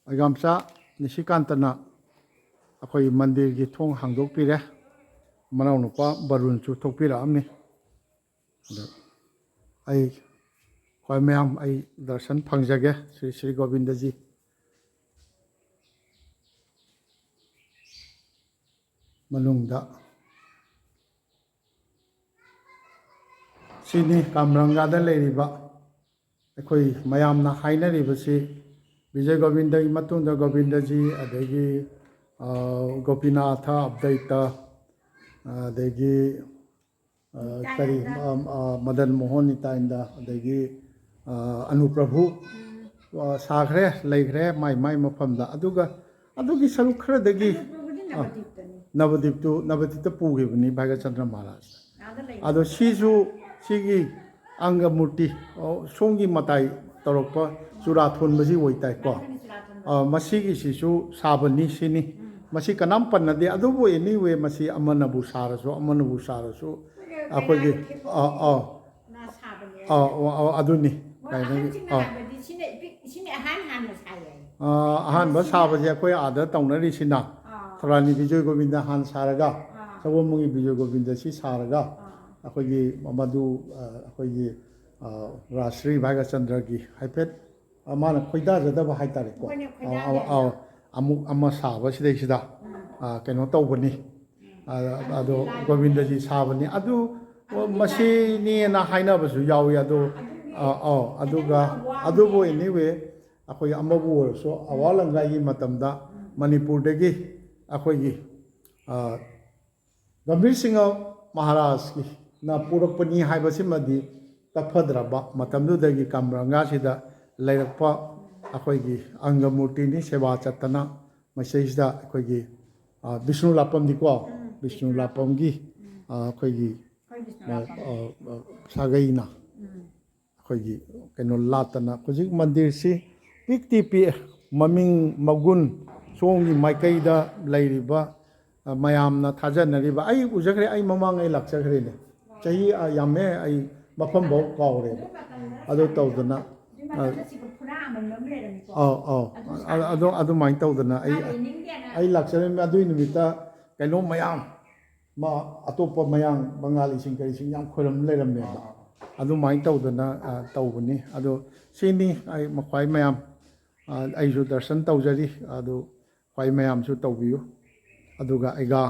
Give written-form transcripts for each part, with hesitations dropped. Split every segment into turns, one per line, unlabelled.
ꯑꯩꯒꯥꯝꯆꯥ ꯅꯤꯁꯤꯀꯥꯟꯇꯅ ꯑꯩꯈꯣꯏ ꯃꯟꯗꯤꯔꯒꯤ ꯊꯣꯡ ꯍꯥꯡꯗꯣꯛꯄꯤꯔꯦ ꯃꯅꯥꯎꯅꯨꯄꯥ ꯕꯔꯨꯟꯁꯨ ꯊꯣꯛꯄꯤꯔꯛꯑꯝꯃꯤ ꯑꯗꯣ ꯑꯩꯈꯣꯏ ꯃꯌꯥꯝ ꯑꯩ ꯗꯔꯁꯟ ꯐꯪꯖꯒꯦ శ్రీ శ్రీ ꯒꯣꯕꯤꯟꯗꯖꯤ ꯃꯅꯨꯡꯗ ꯁꯤꯅꯤ ꯀꯥꯝꯔꯪꯒꯥꯗ ꯂꯩꯔꯤꯕ ꯑꯩꯈꯣꯏ ꯃꯌꯥꯝꯅ ꯍꯥꯏꯅꯔꯤꯕꯁꯤ ꯕꯤꯖय ꯒꯣꯕꯤꯟꯗꯒꯤ ꯃꯇꯨꯡꯗ ꯒꯣꯕꯤꯟꯗꯖꯤ ꯑꯗꯒꯤ ꯒꯣꯄꯤꯅꯥꯊ ꯑꯕꯗꯩꯇ ꯑꯗꯒꯤ ꯀꯔꯤ ꯃꯗꯟ ꯃꯣꯍꯟ ꯅꯤꯇꯥꯏꯟꯗ ꯑꯗꯒꯤ ꯑꯅꯨꯄ꯭ꯔꯚꯨ ꯁꯥꯈ꯭ꯔꯦ ꯂꯩꯈ꯭ꯔꯦ ꯃꯥꯏ ꯃꯥꯏ ꯃꯐꯝꯗ ꯑꯗꯨꯒ ꯑꯗꯨꯒꯤ ꯁꯔꯨꯛ ꯈꯔꯗꯒꯤ ꯅꯕꯗꯤꯞꯇ ꯄꯨꯈꯤꯕꯅꯤ ꯚꯥꯏꯒꯆꯟꯗ꯭ꯔ ꯃꯍꯥꯔꯥꯖ ꯑꯗꯣ ꯁꯤꯒꯤ ꯑꯪꯒ ꯃꯨꯔꯇꯤ ꯁꯣꯝꯒꯤ ꯃꯇꯥꯏ ꯇꯧꯔꯛꯄ ꯆꯨꯔꯥ ꯊꯣꯟꯕꯁꯤ ꯑꯣꯏꯇꯥꯏꯀꯣ ꯃꯁꯤꯒꯤꯁꯤꯁꯨ ꯁꯥꯕꯅꯤ ꯁꯤꯅꯤ ꯃꯁꯤ ꯀꯅꯥꯝ ꯄꯟꯅꯗꯦ ꯑꯗꯨꯕꯨ ꯑꯦꯅꯤꯋꯦ ꯃꯁꯤ ꯑꯃꯅꯕꯨ ꯁꯥꯔꯁꯨ ꯑꯃꯅꯕꯨ ꯁꯥꯔꯁꯨ ꯑꯩꯈꯣꯏꯒꯤ ꯑꯗꯨꯅꯤ ꯑꯍꯥꯟꯕ ꯁꯥꯕꯁꯦ ꯑꯩꯈꯣꯏ ꯑꯥꯗ ꯇꯧꯅꯔꯤꯁꯤꯅ ꯊꯧꯔꯥꯅꯤ ꯕꯤꯖꯣꯏ ꯒꯣꯕꯤꯟꯗ ꯍꯥꯟꯅ ꯁꯥꯔꯒ ꯁꯒꯣꯜꯕꯨꯡꯒꯤ ꯕꯤꯖꯣꯏ ꯒꯣꯕꯤꯟꯗ ꯁꯤ ꯁꯥꯔꯒ ꯑꯩꯈꯣꯏꯒꯤ ꯃꯗꯨ ꯑꯩꯈꯣꯏꯒꯤ ꯔꯥꯖꯁ꯭ꯔꯤ ꯚꯥꯏꯒꯆꯟꯗ꯭ꯔꯒꯤ ꯍꯥꯏꯐꯦꯠ ꯃꯥꯅ ꯈꯣꯏꯗꯥꯖꯗꯕ ꯍꯥꯏꯇꯥꯔꯦꯀꯣ ꯑꯃꯨꯛ ꯑꯃ ꯁꯥꯕ ꯁꯤꯗꯩꯁꯤꯗ ꯀꯩꯅꯣ ꯇꯧꯕꯅꯤ ꯑꯗꯣ ꯒꯣꯕꯤꯟꯗꯖꯤ ꯁꯥꯕꯅꯤ ꯑꯗꯨ ꯃꯁꯤꯅꯦꯅ ꯍꯥꯏꯅꯕꯁꯨ ꯌꯥꯎꯏ ꯑꯗꯣ ꯑꯗꯨꯒ ꯑꯗꯨꯕꯨ ꯑꯦꯅꯤꯋꯦ ꯑꯩꯈꯣꯏ ꯑꯃꯕꯨ ꯑꯣꯏꯔꯁꯨ ꯑꯋꯥ ꯂꯪꯒꯥꯏꯒꯤ ꯃꯇꯝꯗ ꯃꯅꯤꯄꯨꯔꯗꯒꯤ ꯑꯩꯈꯣꯏꯒꯤ ꯒꯝꯚꯤꯔ ꯁꯤꯡꯍ ꯃꯍꯥꯔꯥꯖꯀꯤꯅ ꯄꯨꯔꯛꯄꯅꯤ ꯍꯥꯏꯕꯁꯤꯃꯗꯤ ꯇꯞꯐꯗ꯭ꯔꯕ ꯃꯇꯝꯗꯨꯗꯒꯤ ꯀꯝꯔꯪꯒꯥꯁꯤꯗ ꯂꯩꯔꯛꯄ ꯑꯩꯈꯣꯏꯒꯤ ꯑꯪꯒ ꯃꯨꯔꯇꯤꯅꯤ ꯁꯦꯕꯥ ꯆꯠꯇꯅ ꯃꯁꯤꯁꯤꯗ ꯑꯩꯈꯣꯏꯒꯤ ꯕꯤꯁꯅꯨ ꯂꯥꯄꯝꯗꯤꯀꯣ ꯕꯤꯁꯅꯨ ꯂꯥꯄꯝꯒꯤ ꯑꯩꯈꯣꯏꯒꯤ ꯁꯥꯒꯩꯅ ꯑꯩꯈꯣꯏꯒꯤ ꯀꯩꯅꯣ ꯂꯥꯠꯇꯅ ꯍꯧꯖꯤꯛ ꯃꯟꯗꯤꯔꯁꯤ ꯄꯤꯛꯇꯤ ꯄꯤꯛꯑꯦ ꯃꯃꯤꯡ ꯃꯒꯨꯟ ꯁꯣꯝꯒꯤ ꯃꯥꯏꯀꯩꯗ ꯂꯩꯔꯤꯕ ꯃꯌꯥꯝꯅ ꯊꯥꯖꯅꯔꯤꯕ ꯑꯩ ꯎꯖꯈ꯭ꯔꯦ ꯑꯩ ꯃꯃꯥꯡ ꯑꯩ ꯂꯥꯛꯆꯈ꯭ꯔꯦꯅꯦ ꯆꯍꯤ ꯌꯥꯝꯃꯦ ꯑꯩ ꯃꯐꯝꯐꯥꯎ ꯀꯥꯎꯔꯦꯕ ꯑꯗꯨ ꯇꯧꯗꯅ ꯑꯗꯨꯃꯥꯏꯅ ꯇꯧꯗꯅ ꯑꯩ ꯂꯥꯛꯆꯔꯝꯃꯤ ꯑꯗꯨꯒꯤ ꯅꯨꯃꯤꯠꯇ ꯀꯩꯅꯣ ꯃꯌꯥꯝ ꯑꯇꯣꯞꯄ ꯃꯌꯥꯡ ꯕꯪꯒꯥꯂꯤꯁꯤꯡ ꯀꯔꯤꯁꯤꯡ ꯌꯥꯝ ꯈꯣꯏꯔꯝ ꯂꯩꯔꯝꯃꯦꯕ ꯑꯗꯨꯃꯥꯏꯅ ꯇꯧꯗꯅ ꯇꯧꯕꯅꯤ ꯑꯗꯣ ꯁꯤꯅꯤ ꯑꯩ ꯃꯈ꯭ꯋꯥꯏ ꯃꯌꯥꯝ ꯑꯩꯁꯨ ꯗꯔꯁꯟ ꯇꯧꯖꯔꯤ ꯑꯗꯨ ꯈ꯭ꯋꯥꯏ ꯃꯌꯥꯝꯁꯨ ꯇꯧꯕꯤꯌꯨ ꯑꯗꯨꯒ ꯑꯩꯒ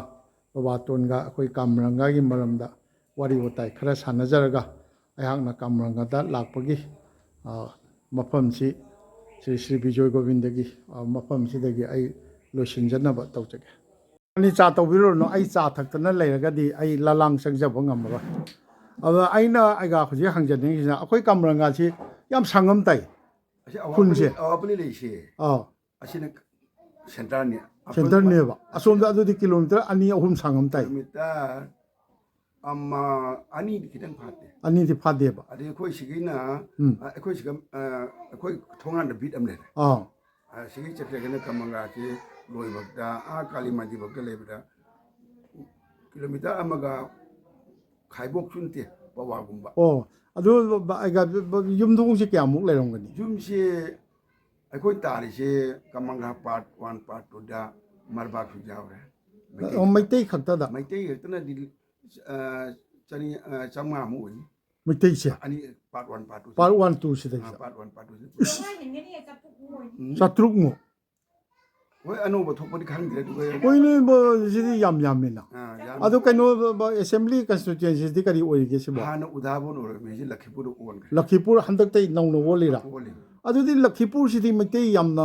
ꯕꯕꯥꯇꯣꯟꯒ ꯑꯩꯈꯣꯏ ꯀꯥꯝꯔꯪꯒꯥꯒꯤ ꯃꯔꯝꯗ ꯋꯥꯔꯤ ꯋꯥꯇꯥꯏ ꯈꯔ ꯁꯥꯟꯅꯖꯔꯒ ꯑꯩꯍꯥꯛꯅ ꯀꯥꯝꯔꯪꯒꯥꯗ ꯂꯥꯛꯄꯒꯤ ꯃꯐꯝꯁꯤ శ్రీ శ్రీ ꯕꯤꯖꯣꯏ ꯒꯣꯕꯤꯟꯗꯒꯤ ꯃꯐꯝꯁꯤꯗꯒꯤ ꯑꯩ ꯂꯣꯏꯁꯤꯟꯖꯅꯕ ꯇꯧꯖꯒꯦ ꯑꯅꯤ ꯆꯥ ꯇꯧꯕꯤꯔꯨꯔꯅꯨ ꯑꯩ ꯆꯥ ꯊꯛꯇꯅ ꯂꯩꯔꯒꯗꯤ ꯑꯩ ꯂꯂꯥꯡ ꯆꯪꯖꯕ ꯉꯝꯃꯔꯣꯏ ꯑꯗ ꯑꯩꯅ ꯑꯩꯒ ꯍꯧꯖꯤꯛ ꯍꯪꯖꯅꯤꯡꯉꯤꯁꯤꯅ ꯑꯩꯈꯣꯏ ꯀꯥꯝꯔꯪꯒꯥꯁꯤ ꯌꯥꯝ ꯁꯪꯉꯝ ꯇꯥꯏ ꯈꯨꯟꯁꯦ
ꯑꯋꯥꯄꯅꯤ ꯂꯩꯁꯦ ꯑꯁꯤꯅ
ꯁꯦꯟꯇꯔꯅꯦꯕ ꯑꯁꯣꯝꯗ ꯑꯗꯨꯗꯤ ꯀꯤꯂꯣꯃꯤꯇꯔ 2-3 ꯁꯥꯡꯉꯝ ꯇꯥꯏ
ꯀꯤꯂꯣꯃꯤꯇꯔ ꯑꯅꯤꯗꯤ ꯈꯤꯇꯪ ꯐꯥꯗꯦ
ꯑꯅꯤꯗꯤ ꯐꯥꯗꯦꯕ
ꯑꯗꯩ ꯑꯩꯈꯣꯏ ꯁꯤꯒꯤꯅ ꯑꯩꯈꯣꯏ ꯊꯣꯡꯒꯥꯟꯗ ꯕꯤꯠ ꯑꯃ ꯂꯩꯔꯦ ꯁꯤꯒꯤ ꯆꯠꯈ꯭ꯔꯒꯅ ꯀꯃꯪꯒꯥꯁꯤ ꯂꯣꯏꯕꯗ ꯀꯥꯂꯤꯃꯥꯟꯗꯤꯐꯥꯎꯗ ꯂꯩꯕꯗ ꯀꯤꯂꯣꯃꯤꯇꯔ ꯑꯃꯒ ꯈꯥꯏꯕꯣꯛꯁꯨ ꯅꯠꯇꯦ ꯄꯋꯥꯒꯨꯝꯕ
ꯑꯗꯨ ꯌꯨꯝꯊꯣꯡꯁꯦ ꯀꯌꯥꯃꯨꯛ ꯂꯩꯔꯝꯒꯅꯤ
ꯌꯨꯝꯁꯤ ꯑꯩꯈꯣꯏ ꯇꯥꯔꯤꯁꯦ ꯀꯃꯪꯒꯥ ꯄꯥꯔꯠ 1 ꯄꯥꯔꯠ 2ꯗ ꯃꯔꯕꯥꯛꯁꯨ ꯌꯥꯎꯔꯦ
ꯃꯩꯇꯩ ꯈꯛꯇꯗ
ꯃꯩꯇꯩ ꯈꯛꯇꯅꯗꯤ 100-150 ꯑꯣꯏꯅꯤ
ꯃꯩꯇꯩꯁꯦ
ꯑꯅꯤ ꯄꯥꯔꯠ 1 ꯄꯥꯔꯠ 2
ꯄꯥꯔꯠ 1 2 ꯁꯤꯗꯩꯁꯤꯗ
ꯄꯥꯔꯠ 1 ꯄꯥꯔꯠ 2
ꯆꯥꯇ꯭ꯔꯨꯛꯃꯨꯛ
ꯍꯣꯏ ꯑꯅꯧꯕ ꯊꯣꯛꯄꯗꯤ ꯈꯪꯗ꯭ꯔꯦ ꯑꯗꯨꯒ
ꯍꯣꯏꯅꯦ ꯁꯤꯗꯤ ꯌꯥꯝꯃꯤꯅ ꯑꯗꯣ ꯀꯩꯅꯣ ꯑꯦꯁꯦꯝꯕ꯭ꯂꯤ ꯀꯟꯁꯇꯤꯇꯨꯌꯦꯟꯁꯤꯗꯤ ꯀꯔꯤ ꯑꯣꯏꯔꯤꯒꯦ ꯁꯤꯕꯣ
ꯍꯥꯟꯅ ꯎꯗꯥꯕꯣꯟ ꯑꯣꯏꯔꯝꯃꯤ ꯍꯧꯖꯤꯛ ꯂꯛꯈꯤꯄꯨꯔ ꯑꯣꯟꯈ꯭ꯔꯦ
ꯂꯛꯈꯤꯄꯨꯔ ꯍꯟꯗꯛꯇꯩ ꯅꯧꯅ ꯑꯣꯜꯂꯤꯔꯥ ꯑꯗꯨꯗꯤ ꯂꯛꯈꯤꯄꯨꯔꯁꯤꯗꯤ ꯃꯩꯇꯩ ꯌꯥꯝꯅ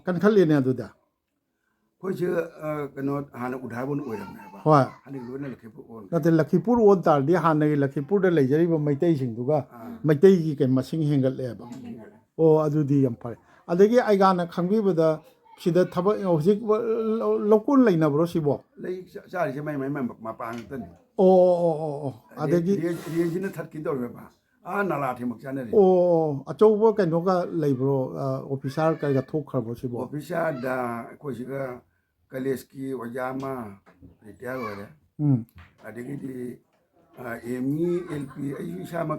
ꯀꯟꯈꯠꯂꯦꯅꯦ ꯑꯗꯨꯗ
ꯑꯩꯈꯣꯏꯁꯦ ꯀꯩꯅꯣ ꯍꯥꯟꯅ ꯎꯗꯥꯕꯣꯟ ꯑꯣꯏꯔꯝꯃꯦꯕ
ꯍꯣꯏ
ꯍꯟꯗꯛ ꯂꯣꯏꯅ ꯂꯛꯈꯤꯄꯨꯔ ꯑꯣꯟꯈ꯭ꯔꯦ
ꯅꯠꯇꯦ ꯂꯛꯈꯤꯄꯨꯔ ꯑꯣꯟ ꯇꯥꯔꯗꯤ ꯍꯥꯟꯅꯒꯤ ꯂꯛꯈꯤꯄꯨꯔꯗ ꯂꯩꯖꯔꯤꯕ ꯃꯩꯇꯩꯁꯤꯡꯗꯨꯒ ꯃꯩꯇꯩꯒꯤ ꯃꯁꯤꯡ ꯍꯦꯟꯒꯠꯂꯦꯕ ꯑꯗꯨꯗꯤ ꯌꯥꯝ ꯐꯔꯦ ꯑꯗꯒꯤ ꯑꯩꯒꯥꯅ ꯈꯪꯕꯤꯕꯗ ꯁꯤꯗ ꯊꯕꯛ ꯍꯧꯖꯤꯛ ꯂꯧꯀꯣꯟ ꯂꯩꯅꯕ꯭ꯔꯣ ꯁꯤꯕꯣ
ꯂꯩ ꯆꯥꯔꯤꯁꯦ ꯃꯥꯏ ꯃꯄꯥꯟ ꯉꯥꯛꯇꯅꯤ
ꯑꯗꯒꯤ
ꯔꯦꯟꯁꯤꯅ ꯊꯠꯀꯤ ꯇꯧꯔꯦꯕ 나라 팀목 자네리
오 아저거 그노가 레이브로 오피서 그가 톡하고 시보
오피샤다 코시가 칼레스키 오자마 리타이어 거래
음
아디기디 에미 LP 아이샤마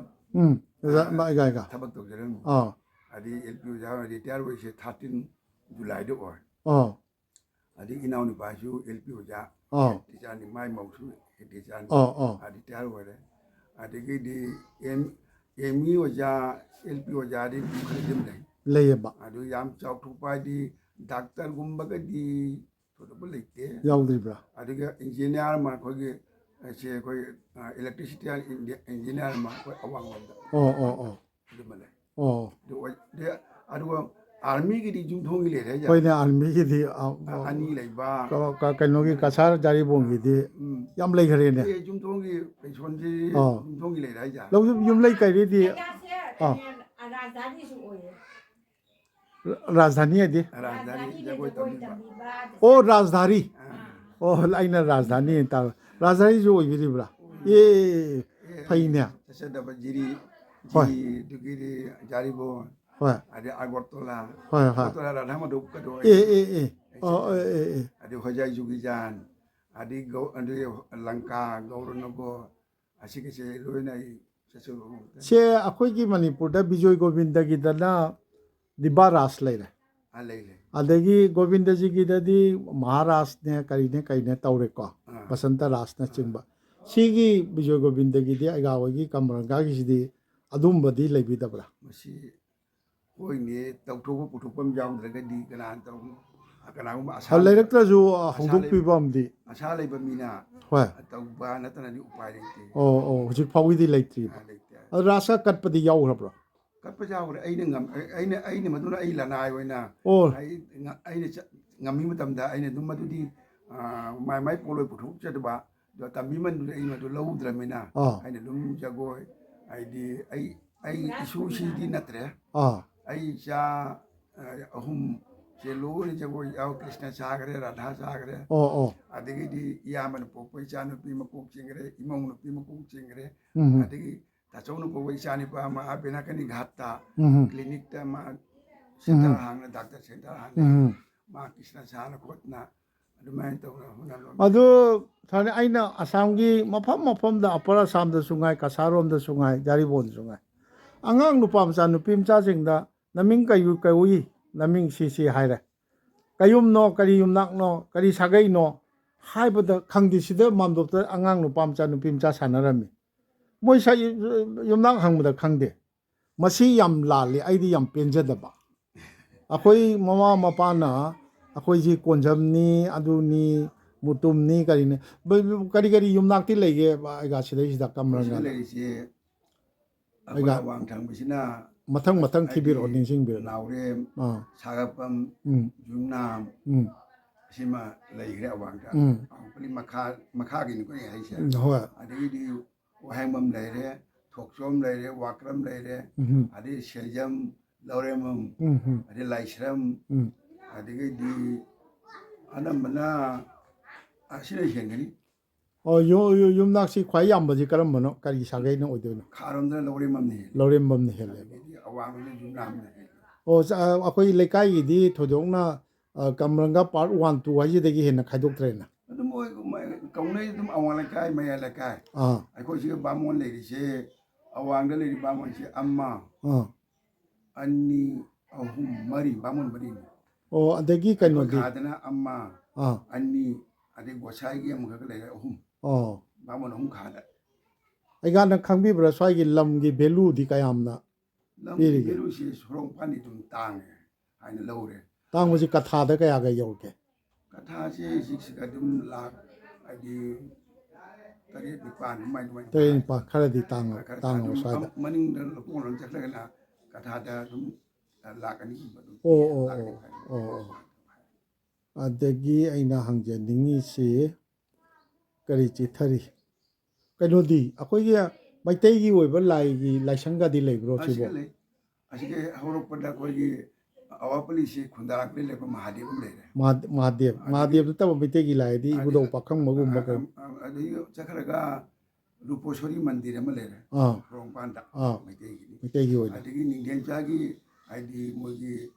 마이가이가
타박 독저는
어
아디 LP 오자마 리타이어 거시 13 줄라이도 어
어
아디 이나오니 바슈 LP 오자
어
디자니 마이 마우수 디자니
어
아디 타이어 거래 아디기디 에미 오자 LP 오자디 크리즘 래
레이바
아주 얌 ಚಾಕ್ಟುಪಾದಿ doctor ಗುಂಬಗದಿ ತೊಡಬಲೈತೆ
야우드리브라
ಅದಕ್ಕೆ ಇಂಜಿನಿಯರ್ ಮಾ ಕೊಗಿ ಸೆ ಕೊಗಿ ಎಲೆಕ್ಟ್ರಿಸಿಟಿ ಇಂಜಿನಿಯರ್ ಮಾ ಅವಾಂಗ ಬಂದ
어어어
ದುಮಲೆ
어
ಅದು 아미기디 좀 통일해 되자
거기는 알미기디
아니 레바
그노기 가사르 자리봉기디 얌 레이그레네
좀 통일 손지 좀 통일해 되자
로 윰레이 까이디 राजधानी
राजधानी जगोई तमिबा
ओ राजधानी ओ लाइन राजधानी ता राजधानी जो इबिरिब्रा ये फाइने
सदा बजिरी
होय
दुगिरी जारिबो
होय
आदि आगरतला
होय होय
आगरतला राधा मधुप कदो
ए ओ
आदि होजाई जुगिजान आदि गौ आदि लंका गौरनगो आसिकेसे लोइनाई ससु
से अखोई मणिपुर दा विजय गोविंद की दना दिबा रास लेरे
आलेले
अदगी गोविंद जी की ददी महाराज ने करीने कईने तौरे को बसंत रास ने चिंबा सिगी विजय गोविंद की दी अगावगी कमरंगा की सिदी अदुमबदी लेबिदबरा
मसी होइने तौथोबो पुथुपम जाउद्रगदी कनान तौ कनागुम आशा
लेरक्त्रजु हौदुक पिबमदी
आशा लेबा मीना
होय
तौबा नतनादि उपाय लेते
ओ हुजिक फाविदी लेत्रि
लेते
रासा कटपदी यावरब्रो
कटपा जाउरे अइने मदुना अइ लनाय होइना
ओ
अइने ngami matamda aina dum madudi mai poloi puthuk chadba do tambiman du ai madu laudramina aina dum jagoi aidi ai isu si di natre ai cha ahum chelo ni jagoi au krishna sagare radha sagare adigi di yaman pokoi chanu pi makuk chingre imong nu pi makuk chingre adigi ta chonu pokoi chani pa ma abena kani ghatta clinic ta ma center hang na doctor center hang मा कृष्ण साना खोतना अदुमाइन तौना हुनालो
अदु थाने आइना आसाम की मफम मफम दा अपर आसाम दा सुंगाई कासारोम दा सुंगाई जारिबोन सुंगाई अंगांग नुपा मचा नुपी मचा सिंग दा numbing कयु कयुई numbing CC हाइरे Qayyum no करी युमनाक नो करी सागै नो हाइबदा खंगदि सिदा मामदोप अंगांग नुपा मचा नुपी मचा सानरमी मोइ सा युमनाक हंगबदा खंगदे मसी याम लाले आइदि याम पेंजदबा अखोई ममा मपाना अखोई जी कोंजमनी अदुनी मुतुमनी करीने करी करी युमनाक्ति लेगे आइगा सिदै सिदा कमरंगा
लेसे आइगा वांग थांबिसिना
मथंग मथंग थिबिर निंसिंग बिर
नावरे सागापम जुमनाम सिमा लेग्रे वांगा पलि मखा गिन को हाइसे
हो
अदिदि वहांगमम लेरे थोकसोम लेरे वाक्रम लेरे अदि सेजम लौरेमम अदि लाइश्रम अदिगि अनमना असिने हेंगनि युमनाक्सी ख्वाइ यामबजी करमबनो करी सागैनो ओइदोनो खारमदा लौरेमम ने हेले अवांगने जुमनामने ओ
अखोई लेकाइगिदि थोदोंना कमरंगा पार्ट 1 2 हाइजिदगी हेना खाइदोक्ट्रेना
अदुम ओइ कौनै दुम अवांग लेकाइ मया लेकाइ अखोइ सिग बामोन लेरिसे अवांगदा लेरि बामोन से अम्मा अनि अहुम मरी बामोन मरी
ओ अदगी कइनोदि
खादना अम्मा अनि अदि गोसाइगी अमखक ले अहुम बामोन अहुम खादा
आइगाना खंबिब्रा स्वाइगी लमगी भेलू दि कयामना
लमगी भेलू से सोरों पानी दुम तांगे हाइना लौरे
तांगोजि कथादा कयागा यौके
कथा से सिक्सका दुम लाख अदि तरे निपान माइ माइ
तरे निपान खरदि तांगो स्वाइदा
मनिंग लपोन चखलगना कथादा दुम लाकनी अदगी
अइना हंगजेनिंगी से करी चिथरी कइनोदि अखोइगी मैतैगी ओइबा लाइगी लाइसंगादि लेब्रो सिबो
असिगे हौरपदा कोइगी अवापली से खुंदाराकले लेबा महादेव लेरे
महादेव तब मैतैगी लाइदी इबुदो पाखंग मगुम बक
अदि चखरगा 루포소리 만디레 말레레
아,
롱반다
아,
메테기
미테기 오이다.
아디기 닝겐자기 아이디 뭐기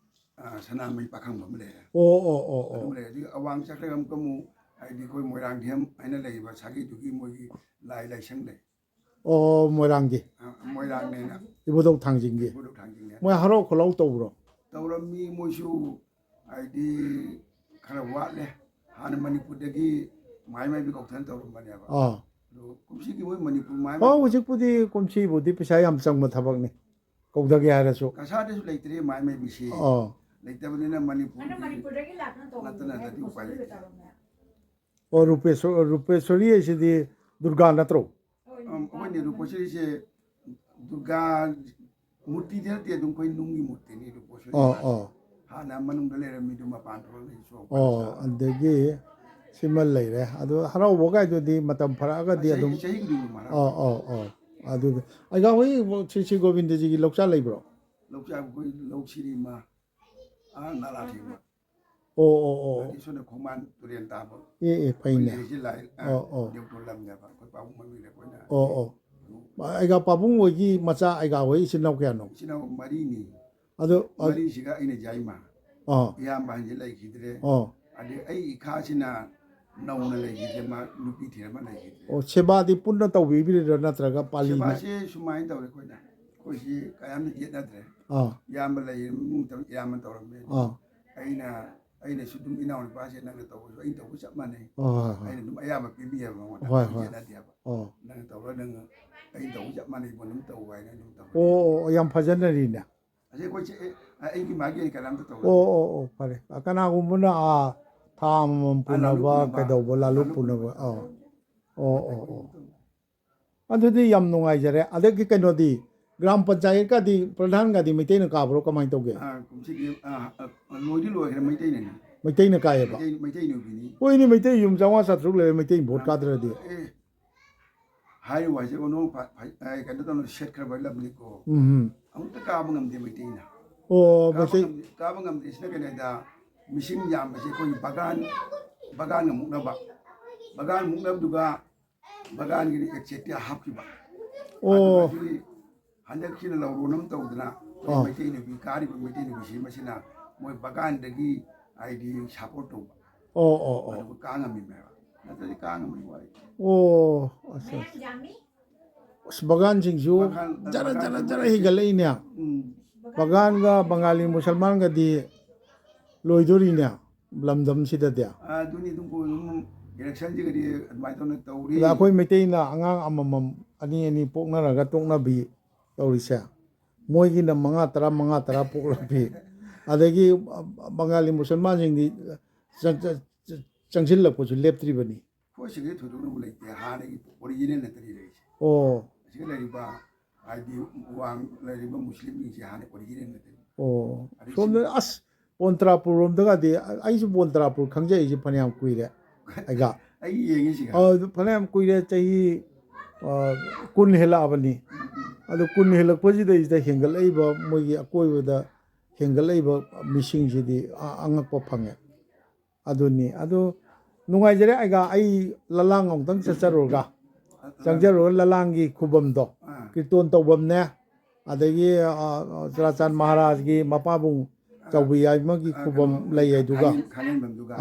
사나미 파캉 말레레
오, 오, 오, 오.
말레레 디 아왕 차크람 거무 아이디 코이 모랑 디엄 아이나 레이바 사기 두기 뭐기 라이 라이 생레
오, 모랑기.
모랑 네나
이보도 당진기.
부도 당기네
뭐 하러 콜라우 또브로.
tawrami mosu aidi kara wale hana manipur dagi mai bi koktan tawram bani aba
아.
do kumsi ki moi manipur mai
hꯧꯖꯤꯛꯄꯨꯗꯤ ꯀꯨꯝꯁꯤꯕꯨꯗꯤ ꯄꯩꯁꯥ ꯌꯥꯝ ꯆꯪꯕ ꯊꯕꯛꯅꯤ ꯀꯧꯗꯒꯦ ꯍꯥꯏꯔꯁꯨ
kasade su leitre mai bi si leitabnina manipur
Manipurdagi lakna to.
natana dadi upai
ꯑꯣ ꯔꯨꯄꯦꯁꯣꯔꯤ ꯍꯥꯏꯁꯤꯗꯤ ꯗꯨꯔꯒꯥ ꯅꯠꯇ꯭ꯔꯣ
wani ruposiri se durga murti delte dum koi nungi murti ni ruposiri hana manung dale rami dum mapan ro ni so
ꯑꯗꯒꯤ ꯁꯤꯃ ꯂꯩꯔꯦ ꯑꯗꯣ ꯍꯔꯥꯎꯕ ꯀꯥꯏꯗꯨꯗꯤ ꯃꯇꯝ ꯐꯔꯛꯑꯒꯗꯤ ꯑꯗꯨꯝ
chahi gudi mara
ꯑꯗꯨꯗꯤ ꯑꯩꯒ ꯍꯣꯏ ꯁ꯭ꯔꯤ ꯒꯣꯕꯤꯟꯗꯖꯤꯒꯤ ꯂꯧꯆꯥ ꯂꯩꯕ꯭ꯔꯣ
lokcha koi loksiri ma nala thi ma
ꯑꯣ
isone khoman turien ta ba
ꯑꯦ ꯐꯩꯅꯦ
ji lai deuk to lam ja ba koi pa mu mi le koi na
ꯑꯣ ꯑꯩꯒ ꯄꯥꯕꯨꯡ ꯍꯣꯏꯒꯤ ꯃꯆꯥ ꯑꯩꯒ ꯍꯣꯏ ꯏꯆꯤꯟ ꯏꯅꯥꯎ ꯀꯌꯥꯅꯣ
sina mari ni
ꯑꯗꯣ
mari siga ine jai ma iyam ban ji lai khidre
ꯑꯣ
adi ai kha sina nauna lai khidre ma nupi thira ma lai khidre
ꯑꯣ ꯁꯦꯕꯥꯗꯤ ꯄꯨꯟꯅ ꯇꯧꯕꯤꯕꯤꯔꯤꯔꯥ ꯅꯠꯇ꯭ꯔꯒ ꯄꯥꯂꯤꯅ
seba se sumai tawre koi na koi si kayam ni jet na tre
ah
yam lai mu tam yam tawram me
ah
aina sudum ina on pa se na taw so ai taw chap ma nei
ꯍꯣꯏ
aina dum ayam pi bi ya ma
ꯍꯣꯏ ꯍꯣꯏ
jet na dia ba
ꯑꯣ
nang tawra nang ai taw chap ma nei bo num taw wai na num taw
ꯑꯣ ꯌꯥꯝ ꯐꯖꯅꯔꯤꯅꯦ
ase koi se ai ki magi kalam ta taw
ꯑꯣ ꯐꯔꯦ ꯀꯅꯥꯒꯨꯝꯕꯅ ꯊꯥ ꯑꯃꯃꯝ ꯄꯨꯅꯕ ꯀꯩꯗꯧꯕ ꯂꯥꯂꯨꯞ ꯄꯨꯅꯕ ꯑꯣ ꯑꯗꯨꯗꯤ ꯌꯥꯝ ꯅꯨꯡꯉꯥꯏꯖꯔꯦ ꯑꯗꯒꯤ ꯀꯩꯅꯣꯗꯤ ꯒ꯭ꯔꯥꯝ ꯄꯟꯆꯥꯌꯦꯠꯀꯗꯤ ꯄ꯭ꯔꯙꯥꯟꯒꯗꯤ ꯃꯩꯇꯩꯅ ꯀꯥꯕ꯭ꯔꯣ ꯀꯃꯥꯏꯅ ꯇꯧꯒꯦ
kumsi ki loi di loi mai tai ne
ꯃꯩꯇꯩꯅ ꯀꯥꯏꯌꯦꯕ
mai tai nu bi ni
ꯍꯣꯏꯅꯦ ꯃꯩꯇꯩ ꯌꯨꯝ 500-600 ꯂꯩꯔꯦ ꯃꯩꯇꯩ ꯚꯣꯠ ꯀꯥꯗ꯭ꯔꯗꯤ
hai wa se ono ai ka da no shet khar ba lam ni ko amta ka ba ngam de mai tai na
ꯑꯣ Meitei
ka ba ngam de sina ka da mishing yam se ko bagan ngam na ba bagan muk na duga bagan gi exetia hap ki ba
ꯑꯣ
handak kina la ro nam taw dana mai tai ne bi kari ba mai tai ne bi shi masina moi bagan da gi id support to ba
ꯑꯣ
ka ngam mi ba na ta ka ngam mi wa
ꯑꯁ
Jami.
ꯕꯒꯥꯟꯁꯤꯡꯁꯨ ꯖꯔ ꯍꯤꯒꯠꯂꯛꯏꯅꯦ ꯕꯒꯥꯟꯒ Bengali ꯃꯨꯁꯜꯃꯥꯟꯒꯗꯤ ꯂꯣꯏꯗꯣꯔꯤꯅꯦ ꯂꯝꯗꯝꯁꯤꯗꯗꯤ
aduni dum ko election ji gadi admai to na tawri
ꯑꯗ ꯑꯩꯈꯣꯏ ꯃꯩꯇꯩꯅ ꯑꯉꯥꯡ ꯑꯃꯃꯝ ꯑꯅꯤ ꯄꯣꯛꯅꯔꯒ ꯇꯣꯛꯅꯕꯤ ꯇꯧꯔꯤꯁꯦ ꯃꯣꯏꯒꯤꯅ 5-10 ꯄꯣꯛꯂꯛꯄꯤ ꯑꯗꯒꯤ Bengali ꯃꯨꯁꯜꯃꯥꯟꯁꯤꯡꯗꯤ ꯆꯪꯁꯤꯜꯂꯛꯄꯁꯨ ꯂꯦꯞꯇ꯭ꯔꯤꯕꯅꯤ
ko shi ge thodo no lai te ha ne original na tari lai
ꯑꯣ
shi lai ba id wang lai ba muslim ni shi ha ne original na tari
ꯁꯣꯝꯗ ꯑꯁ ꯕꯣꯟꯇ꯭ꯔꯥꯄꯨꯔ ꯔꯣꯝꯗꯒꯗꯤ ꯑꯩꯁꯨ ꯕꯣꯟꯇ꯭ꯔꯥꯄꯨꯔ ꯈꯪꯖꯩꯁꯦ ꯐꯅꯌꯥꯝ ꯀꯨꯏꯔꯦ ꯑꯩꯒ
ai yengi shi ga
ꯐꯅꯌꯥꯝ ꯀꯨꯏꯔꯦ ꯆꯍꯤ 10 ꯍꯦꯜꯂꯛꯑꯕꯅꯤ ꯑꯗꯣ 10 ꯍꯦꯜꯂꯛꯄꯁꯤꯗꯩꯁꯤꯗ ꯍꯦꯟꯒꯠꯂꯛꯏꯕ ꯃꯣꯏꯒꯤ ꯑꯀꯣꯏꯕꯗ ꯍꯦꯟꯒꯠꯂꯛꯏꯕ ꯃꯤꯁꯤꯡꯁꯤꯗꯤ ꯑꯉꯛꯄ ꯐꯪꯉꯦ ꯑꯗꯨꯅꯤ ꯑꯗꯨ ꯅꯨꯡꯉꯥꯏꯖꯔꯦ ꯑꯩ ꯂꯂꯥꯡ ꯑꯃꯨꯛꯇꯪ ꯆꯪꯖꯔꯨꯔꯒ ꯂꯂꯥꯡꯒꯤ ꯈꯨꯕꯝꯗꯣ ꯀꯤꯔꯇꯣꯟ ꯇꯧꯐꯝꯅꯦ ꯑꯗꯒꯤ ꯆꯨꯔꯥꯆꯥꯟ ꯃꯍꯥꯔꯥꯖꯒꯤ ꯃꯄꯥꯕꯨꯡ ꯆꯧꯕꯤ ꯌꯥꯏꯃꯒꯤ ꯈꯨꯕꯝ ꯂꯩ ꯑꯗꯨꯒ
khangen bam duga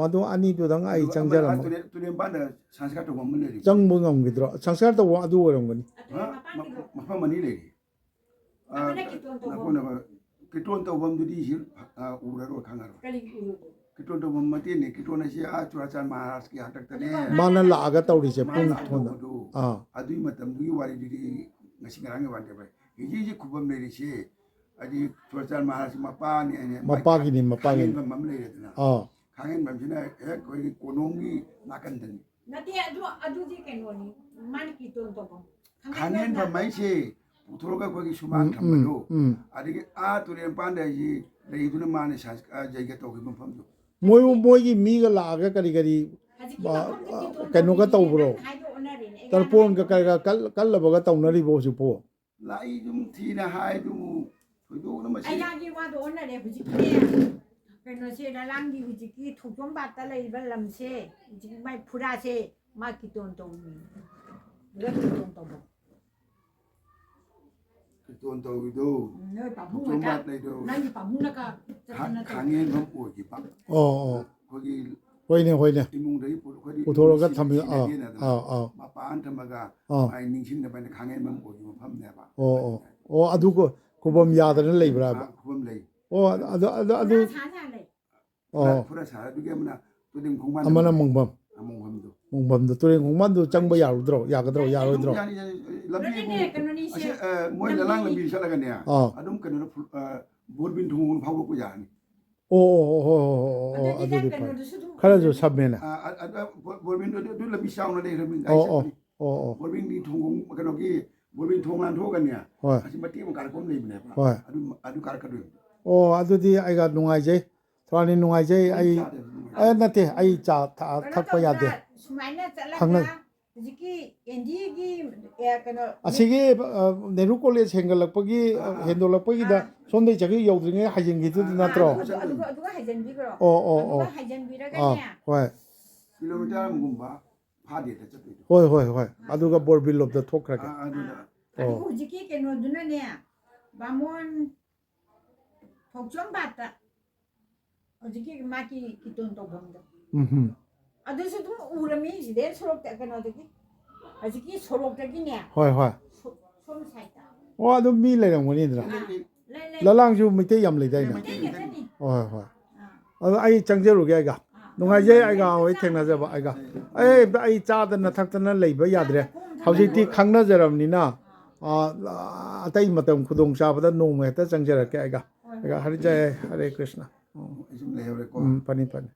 ꯑꯗꯨ ꯑꯅꯤꯗꯨꯗꯪ ꯑꯩ ꯆꯪꯖꯔꯝꯃ
tulen ba da sanskar to mam le
ꯆꯪꯕ ꯉꯝꯈꯤꯗ꯭ꯔꯣ ꯁꯪꯁꯥꯔ ꯇꯧꯕ ꯑꯗꯨ ꯑꯣꯏꯔꯝꯒꯅꯤ
mafa mani le na ko na kiton to bam du di hil ura ro khangaro kiton to bam mate ne kiton na shi a churachan maharaj ki hatak ta ne
ꯃꯥꯅ ꯂꯥꯛꯑꯒ ꯇꯧꯔꯤꯁꯦ ꯄꯨꯡ ꯊꯣꯟꯗ
adui matam du wari di ngasi ngarang ba de ba ji khubam le ri she adi churachan maharaj mapa ni ne
ꯃꯄꯥꯒꯤꯅꯤ
mam le na khangen bam sina he ko konong gi nakan den
Nati adu di kenoni. Man kiton to ko.
khangen ba mai she puthroga ko gi suman thambado adigi a tulen panda ji lei du na mane jaiga to gi mafam du
ꯃꯣꯏꯒꯤ ꯃꯤꯒ ꯂꯥꯛꯑꯒ ꯀꯔꯤ ꯀꯩꯅꯣꯒ ꯇꯧꯕ꯭ꯔꯣ ꯇꯔꯄꯣꯟꯒ ꯀꯩꯒ ꯀꯜꯂꯕꯒ ꯇꯧꯅꯔꯤꯕꯣ ꯍꯧꯖꯤꯛꯄꯣ
lai dum thina hai dum thoido na ma
Ai
se
lagi wa do na le hujiki keno se la langi hujiki thukjom ba ta lei ba lam se hujiki mai phura se ma kiton to mi 누가 기돈 또 뭐.
돈 더위도
너 밥문
좀
갔다.
받내도
난이 밥문 나가.
강에 넘고 오기 봐. 거기
호이네 호이네
이몽들이 거기
고토로가 담이
마빠한 담아가 아이 닝신데 반에 강에 넘고 오기 뭐 밤내봐.
아두 고범 야들은 레이브라
그럼 레이.
아두
사사래.
프라 사두게 뭐나 또는 공만
아마나 몽범
몽범도.
몽범도 또래 공만도 짱바 야로들어 야가들어 야로들어
그러네 그러니 시.
뭐에 날랑 람비 살아가냐. 아동 그는 볼빈 동은 파고 야니.
오 아두리 파 카라조 sabmena
볼빈도 두 람비 샤우나 데 람비 볼빈 디 동공 그노기 볼빈 동란 토가냐. 아시 마티 뭐 가르콤 레이브네. 아두 가르카도.
아두디 아이가 농아이제 토라니 농아이제 아이 나테 아이 자 탁파 야데
수마이나 잘라가 지기 엔디기 야 그노
아시게 네루 콜레지 행갈락प기 헨돌락प기다 손데 저기 여우드링에 하징기도 나트로
누가 하전비그로 누가 하전비라가냐
호이
킬로미터 무금바 파디에 쳤대.
호이 아두가 볼빌롭다 톡크라게
아이고 지기 그노 누나네 바몬 복좀 봤다 어저께 마키 기돈도 본다 아들도 우람이 지대 소록다 그노더기 아저께 소록다기네
호이
손 사이다
아두 미 레랑 원이드라 라랑주 미테 얌 레다이나 호이 아이 장제로게 아이가 농아이제 아이가 호이 탱나자바 아이가 아이 짜드나 탁드나 레이바 야드레 하우지티 강나자람니나 아타이 마tam khudong chabada nong me ta changjara ke aiga hare jai hare krishna
좀 내요 그랬고.
pani pani